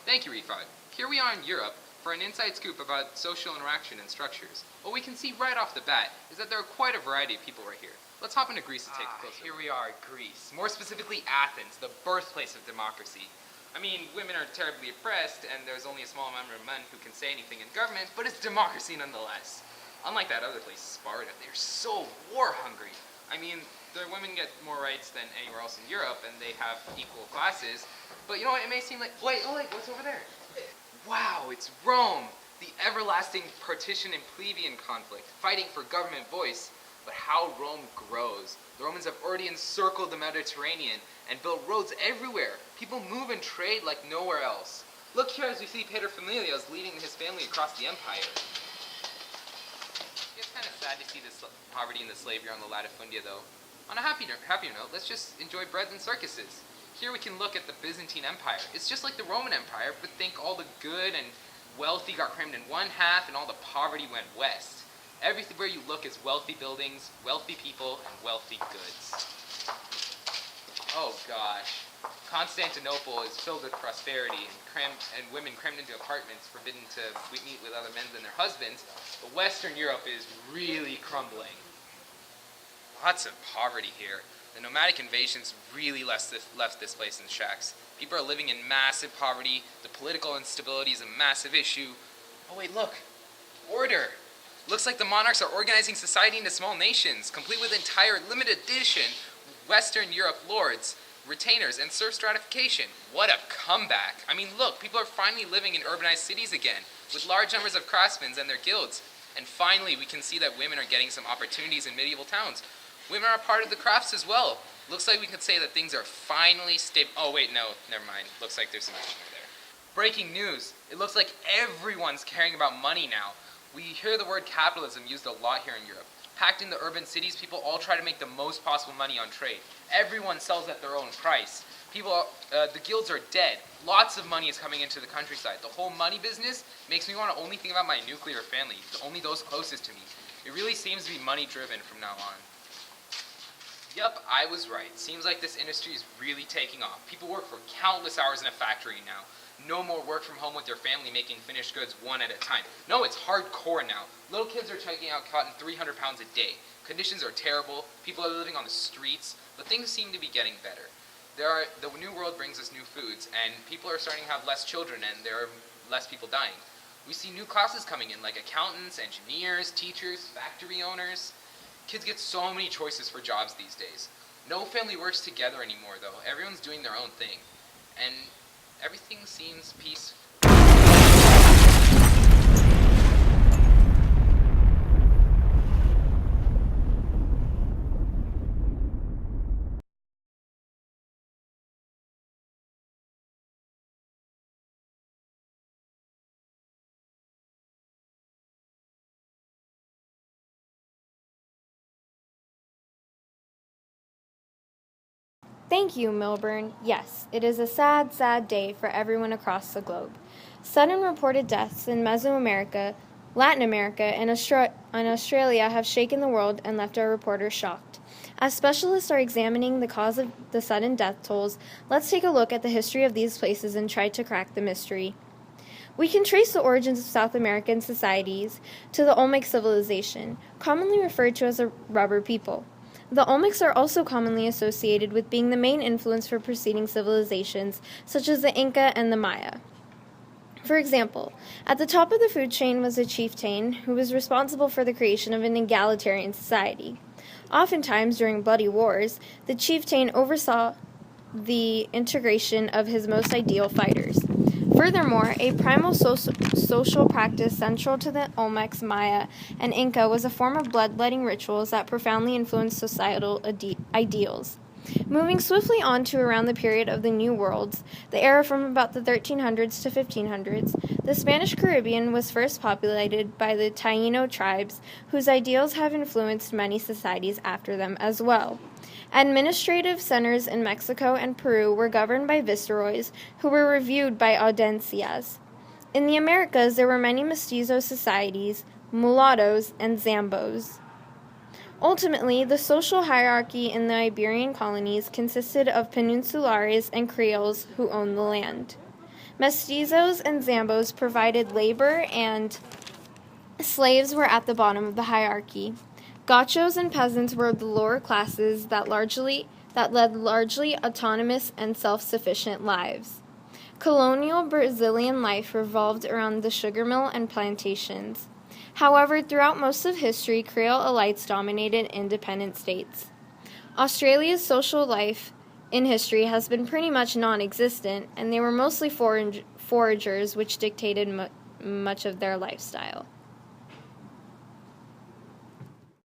Thank you, Refod. Here we are in Europe for an inside scoop about social interaction and structures. What we can see right off the bat is that there are quite a variety of people right here. Let's hop into Greece to take a closer look. Here we are, Greece. More specifically, Athens, the birthplace of democracy. I mean, women are terribly oppressed, and there's only a small number of men who can say anything in government, but it's democracy nonetheless. Unlike that other place, Sparta, they're so war-hungry. I mean, their women get more rights than anywhere else in Europe, and they have equal classes. But you know what, it may seem like, wait, what's over there? Wow, it's Rome, the everlasting partition and plebeian conflict, fighting for government voice. But how Rome grows. The Romans have already encircled the Mediterranean and built roads everywhere. People move and trade like nowhere else. Look here as we see Paterfamilias leading his family across the empire. It's kind of sad to see this poverty and the slavery on the latifundia, though. On a happier note, let's just enjoy bread and circuses. Here we can look at the Byzantine Empire. It's just like the Roman Empire, but think all the good and wealthy got crammed in one half and all the poverty went west. Everywhere you look is wealthy buildings, wealthy people, and wealthy goods. Oh gosh. Constantinople is filled with prosperity and women crammed into apartments, forbidden to meet with other men than their husbands. But Western Europe is really crumbling. Lots of poverty here. The nomadic invasions really left this place in shacks. People are living in massive poverty. The political instability is a massive issue. Oh wait, look. Order. Looks like the monarchs are organizing society into small nations, complete with entire limited edition Western Europe lords, retainers, and serf stratification. What a comeback. I mean, look, people are finally living in urbanized cities again, with large numbers of craftsmen and their guilds. And finally, we can see that women are getting some opportunities in medieval towns. Women are part of the crafts as well. Looks like we can say that things are finally stable. Oh wait, no, never mind. Looks like there's some action there. Breaking news. It looks like everyone's caring about money now. We hear the word capitalism used a lot here in Europe. Packed in the urban cities, people all try to make the most possible money on trade. Everyone sells at their own price. The guilds are dead. Lots of money is coming into the countryside. The whole money business makes me want to only think about my nuclear family, only those closest to me. It really seems to be money driven from now on. Yup, I was right. Seems like this industry is really taking off. People work for countless hours in a factory now. No more work from home with their family making finished goods one at a time. No, it's hardcore now. Little kids are checking out cotton 300 pounds a day. Conditions are terrible. People are living on the streets, but things seem to be getting better. The new world brings us new foods, and people are starting to have less children, and there are less people dying. We see new classes coming in, like accountants, engineers, teachers, factory owners. Kids get so many choices for jobs these days. No family works together anymore, though. Everyone's doing their own thing. And everything seems peaceful. Thank you, Milburn. Yes, it is a sad, sad day for everyone across the globe. Sudden reported deaths in Mesoamerica, Latin America, and Australia have shaken the world and left our reporters shocked. As specialists are examining the cause of the sudden death tolls, let's take a look at the history of these places and try to crack the mystery. We can trace the origins of South American societies to the Olmec civilization, commonly referred to as a rubber people. The Olmecs are also commonly associated with being the main influence for preceding civilizations, such as the Inca and the Maya. For example, at the top of the food chain was a chieftain who was responsible for the creation of an egalitarian society. Oftentimes, during bloody wars, the chieftain oversaw the integration of his most ideal fighters. Furthermore, a primal social practice central to the Olmecs, Maya, and Inca was a form of bloodletting rituals that profoundly influenced societal ideals. Moving swiftly on to around the period of the New Worlds, the era from about the 1300s to 1500s, the Spanish Caribbean was first populated by the Taino tribes, whose ideals have influenced many societies after them as well. Administrative centers in Mexico and Peru were governed by viceroys, who were reviewed by audiencias. In the Americas, there were many mestizo societies, mulattoes, and zambos. Ultimately, the social hierarchy in the Iberian colonies consisted of peninsulares and Creoles who owned the land. Mestizos and Zambos provided labor, and slaves were at the bottom of the hierarchy. Gauchos and peasants were the lower classes that led largely autonomous and self-sufficient lives. Colonial Brazilian life revolved around the sugar mill and plantations. However, throughout most of history, Creole elites dominated independent states. Australia's social life in history has been pretty much non-existent, and they were mostly foragers, which dictated much of their lifestyle.